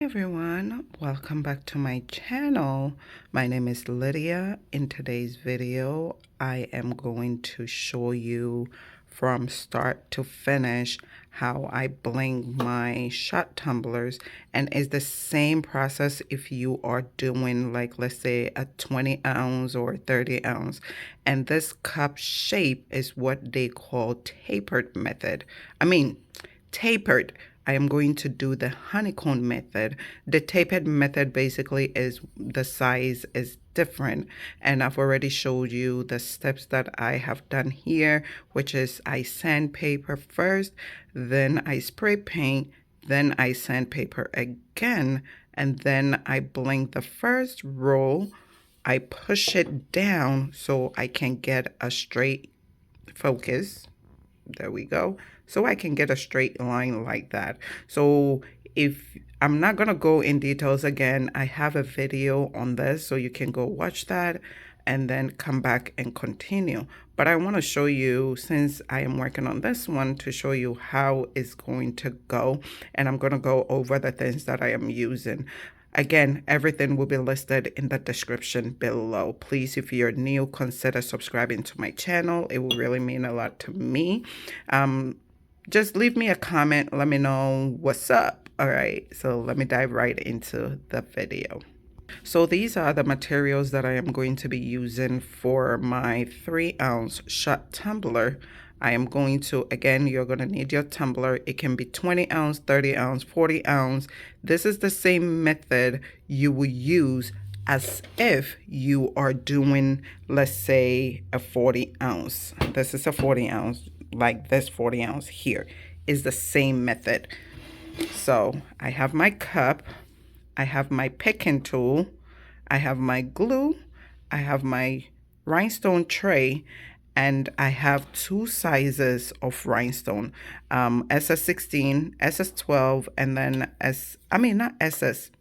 Everyone, welcome back to my channel. My name is Lydia. In today's video, I am going to show you from start to finish how I bling my shot tumblers, and it's the same process if you are doing, like, let's say a 20 ounce or 30 ounce. And this cup shape is what they call tapered method. Tapered. I am going to do the honeycomb method. The tapered method basically is the size is different, and I've already showed you the steps that I have done here, which is I sandpaper first, then I spray paint, then I sandpaper again, and then I bling the first roll. I push it down so I can get a straight focus. There we go. So I can get a straight line like that. So if I'm not going to go in details again, I have a video on this, so you can go watch that and then come back and continue. But I want to show you, since I am working on this one, to show you how it's going to go. And I'm going to go over the things that I am using. Again, everything will be listed in the description below. Please, if you're new, consider subscribing to my channel. It will really mean a lot to me. Just leave me a comment. Let me know what's up. All right, so let me dive right into the video. So these are the materials that I am going to be using for my 3-ounce shot tumbler. I am going to, again, you're going to need your tumbler. It can be 20 ounce, 30 ounce, 40 ounce. This is the same method you will use as if you are doing, let's say, a 40 ounce. This is a 40 ounce, like this 40 ounce here is the same method. So I have my cup, I have my picking tool, I have my glue, I have my rhinestone tray, and I have 2 sizes of rhinestone, SS16, SS12, and then not SS,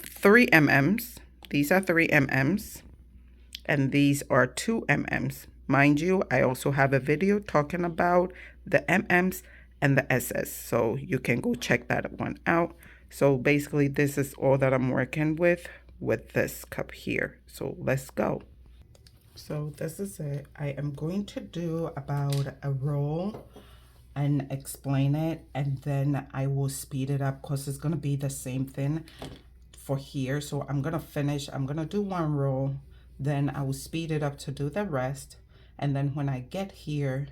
3 mm's. These are 3 mm's, and these are 2 mm's. Mind you, I also have a video talking about the mm's and the SS, so you can go check that one out. So basically, this is all that I'm working with this cup here. So let's go. So this is it. I am going to do about a roll and explain it, and then I will speed it up because it's going to be the same thing for here. So I'm going to finish. I'm going to do 1 roll, then I will speed it up to do the rest. And then when I get here,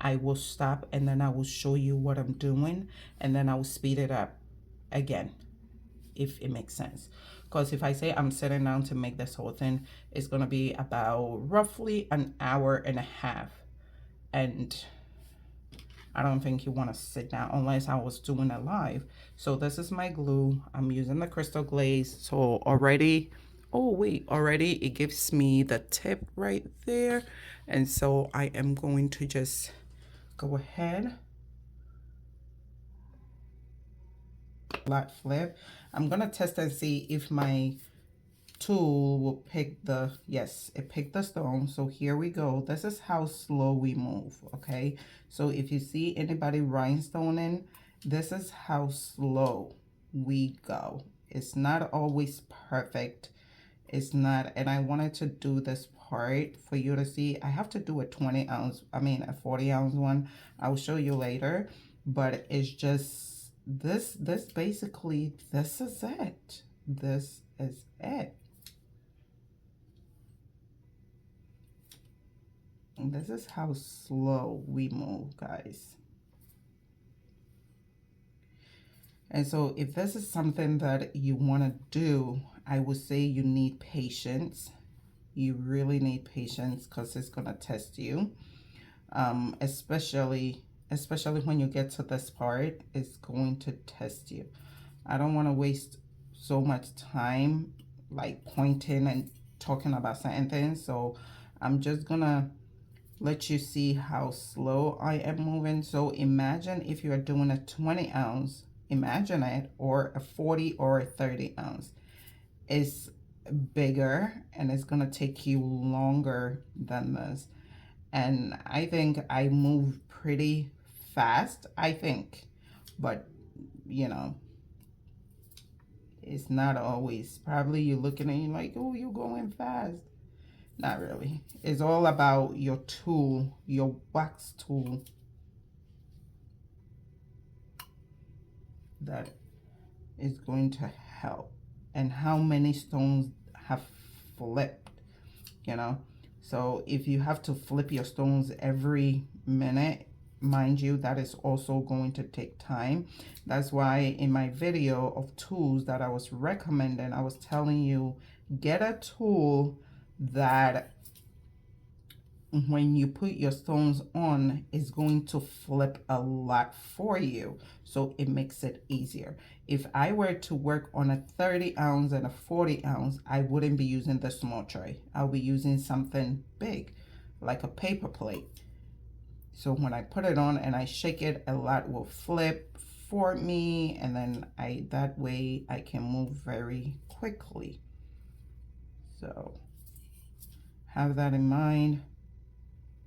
I will stop, and then I will show you what I'm doing, and then I will speed it up again, if it makes sense. Because if I say I'm sitting down to make this whole thing, it's going to be about roughly an hour and a half. And I don't think you want to sit down unless I was doing it live. So this is my glue. I'm using the crystal glaze. So already, oh wait, already it gives me the tip right there. And so I am going to just go ahead, flat flip. I'm gonna test and see if my tool will pick the, yes, it picked the stone. So here we go. This is how slow we move, okay? So if you see anybody rhinestoning, this is how slow we go. It's not always perfect. It's not, and I wanted to do this part for you to see. I have to do a 20 ounce, a 40 ounce one. I'll show you later, but it's just this basically, this is it. This is it. And this is how slow we move, guys. And so if this is something that you want to do, I would say you need patience. You really need patience because it's going to test you. Especially when you get to this part, it's going to test you. I don't want to waste so much time like pointing and talking about certain things. So I'm just going to let you see how slow I am moving. So imagine if you're doing a 20 ounce, imagine it, or a 40 or a 30 ounce. It's bigger and it's gonna take you longer than this. And I think I move pretty fast, I think, but you know, It's not always. Probably you're looking and you're like, oh, you're going fast. Not really. It's all about your tool, your wax tool that is going to help, and how many stones have flipped, you know. So if you have to flip your stones every minute, mind you, that is also going to take time. That's why in my video of tools that I was recommending, I was telling you, get a tool that when you put your stones on is going to flip a lot for you, so it makes it easier. If I were to work on a 30 ounce and a 40 ounce, I wouldn't be using the small tray. I'll be using something big like a paper plate. So when I put it on and I shake it, a lot will flip for me, and then that way I can move very quickly. So have that in mind.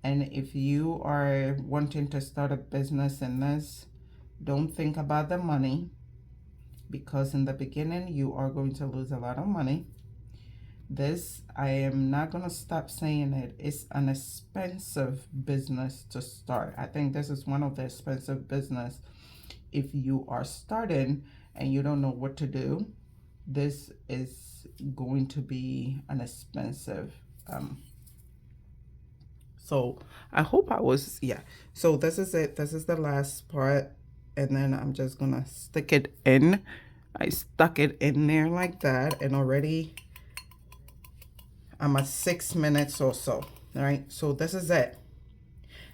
And if you are wanting to start a business in this, don't think about the money, because in the beginning you are going to lose a lot of money. This, I am not going to stop saying it, it's an expensive business to start. I think this is one of the expensive business. If you are starting and you don't know what to do, this is going to be an expensive so I hope I was, yeah. So this is it. This is the last part. And then I'm just gonna stick it in. I stuck it in there like that, and already I'm at 6 minutes or so. All right, so this is it.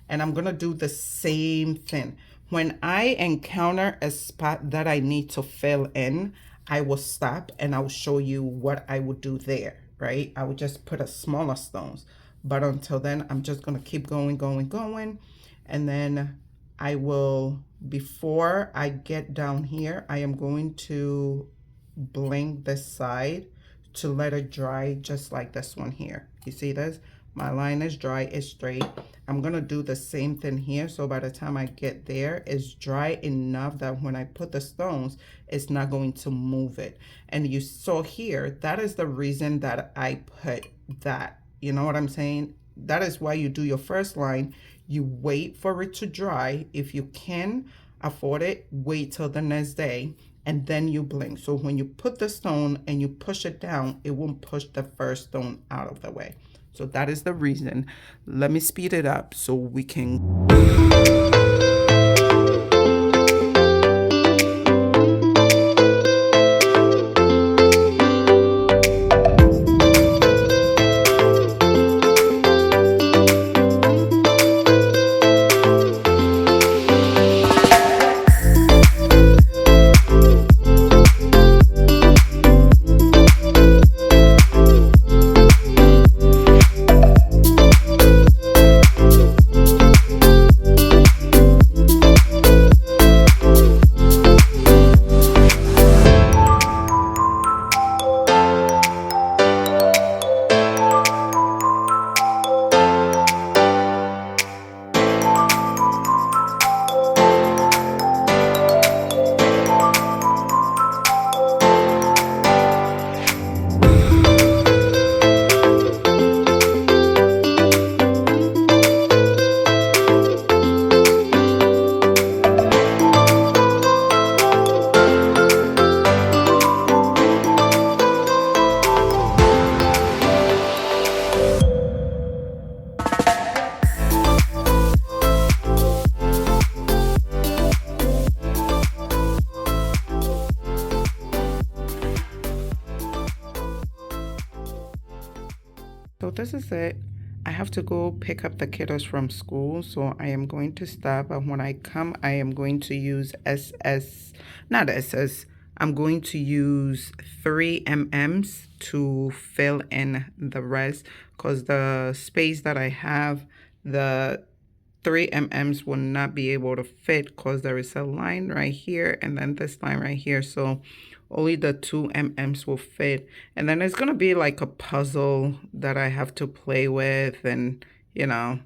And I'm gonna do the same thing. When I encounter a spot that I need to fill in, I will stop and I will show you what I would do there, right? I would just put a smaller stones. But until then, I'm just gonna keep going. And then I will, before I get down here, I am going to blink this side to let it dry, just like this one here. You see this? My line is dry, it's straight. I'm gonna do the same thing here, so by the time I get there, it's dry enough that when I put the stones, it's not going to move it. And you saw here, that is the reason that I put that. You know what I'm saying? That is why you do your first line. You wait for it to dry. If you can afford it, wait till the next day, and then you blink. So when you put the stone and you push it down, it won't push the first stone out of the way. So that is the reason. Let me speed it up so we can. So this is it. I have to go pick up the kiddos from school, so I am going to stop. And when I come, I am going to use not SS. I'm going to use 3 mm's to fill in the rest, because the space that I have, the 3 mm's will not be able to fit, because there is a line right here and then this line right here. So only the 2 mm's will fit. And then it's going to be like a puzzle that I have to play with, and you know,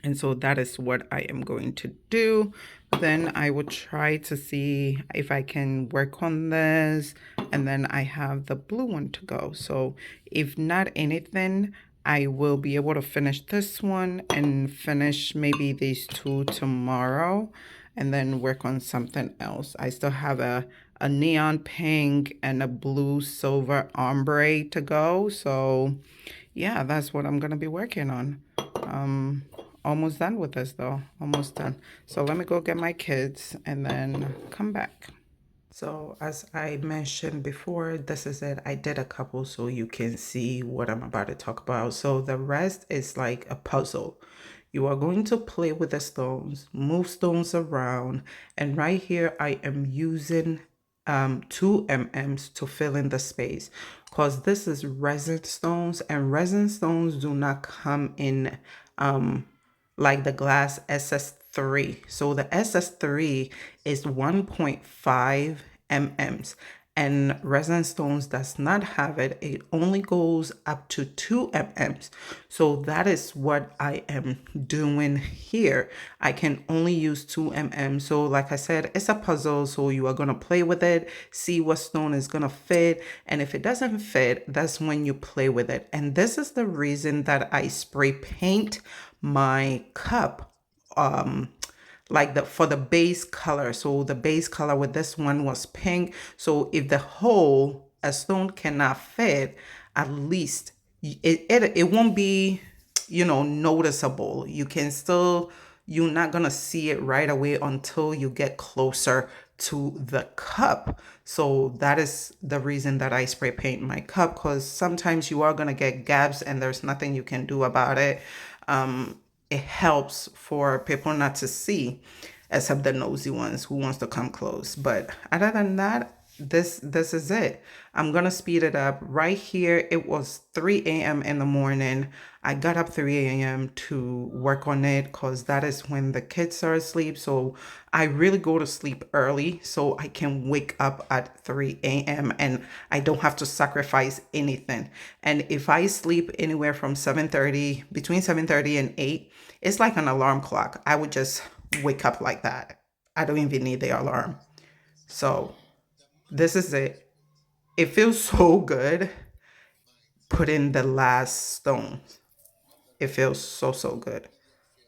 and so that is what I am going to do. Then I will try to see if I can work on this and then I have the blue one to go. So if not anything, I will be able to finish this one and finish maybe these two tomorrow and then work on something else. I still have a neon pink and a blue silver ombre to go. So yeah, that's what I'm going to be working on. Almost done with this though, almost done. So let me go get my kids and then come back. So as I mentioned before, this is it. I did a couple so you can see what I'm about to talk about. So the rest is like a puzzle. You are going to play with the stones, move stones around, and right here I am using 2 mm to fill in the space because this is resin stones, and resin stones do not come in like the glass SS3. So the SS3 is 1.5 mm, and resin stones does not have it. It only goes up to 2 mm. So that is what I am doing here. I can only use 2 mm. So like I said, it's a puzzle. So you are going to play with it, see what stone is going to fit. And if it doesn't fit, that's when you play with it. And this is the reason that I spray paint my cup like for the base color. So the base color with this one was pink. So if the hole a stone cannot fit, at least it won't be, you know, noticeable. You can still, you're not gonna see it right away until you get closer to the cup. So that is the reason that I spray paint my cup, because sometimes you are gonna get gaps and there's nothing you can do about it. It helps for people not to see, except the nosy ones who wants to come close. But other than that, this is it. I'm gonna speed it up. Right here, it was 3 a.m. in the morning. I got up 3 a.m. to work on it because that is when the kids are asleep. So I really go to sleep early so I can wake up at 3 a.m. and I don't have to sacrifice anything. And if I sleep anywhere from 7:30, between 7:30 and 8, it's like an alarm clock. I would just wake up like that. I don't even need the alarm. So this is it. It feels so good putting the last stone. It feels so good.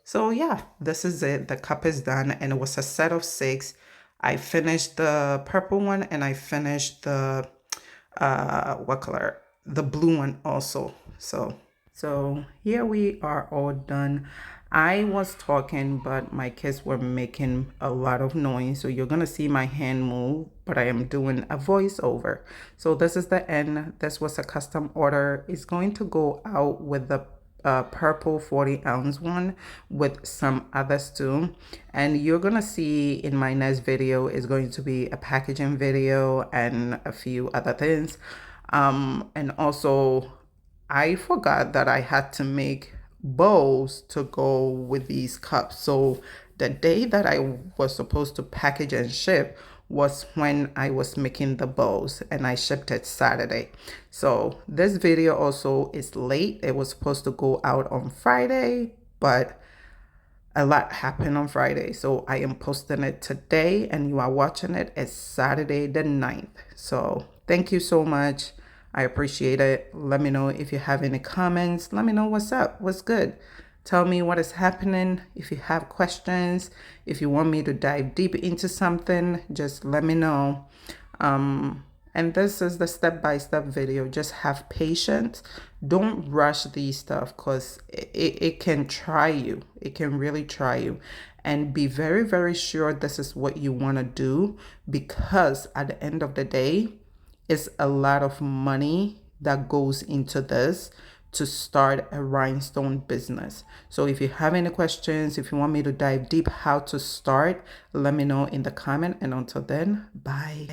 So yeah, this is it. The cup is done, and it was a set of 6. I finished the purple one and I finished the what color? The blue one also. So here we are all done. I was talking, but my kids were making a lot of noise. So you're going to see my hand move, but I am doing a voiceover. So this is the end. This was a custom order. It's going to go out with the purple 40-ounce one with some others too. And you're going to see in my next video is going to be a packaging video and a few other things. And also, I forgot that I had to make bowls to go with these cups. So the day that I was supposed to package and ship was when I was making the bowls, and I shipped it Saturday. So this video also is late. It was supposed to go out on Friday, but a lot happened on Friday. So I am posting it today, and you are watching it as Saturday the 9th. So thank you so much. I appreciate it. Let me know if you have any comments. Let me know what's up, what's good. Tell me what is happening. If you have questions, if you want me to dive deep into something, just let me know. And this is the step-by-step video. Just have patience. Don't rush these stuff because it can try you. It can really try you. And be very sure this is what you want to do, because at the end of the day, it's a lot of money that goes into this to start a rhinestone business. So if you have any questions, if you want me to dive deep how to start, let me know in the comment. And until then, bye.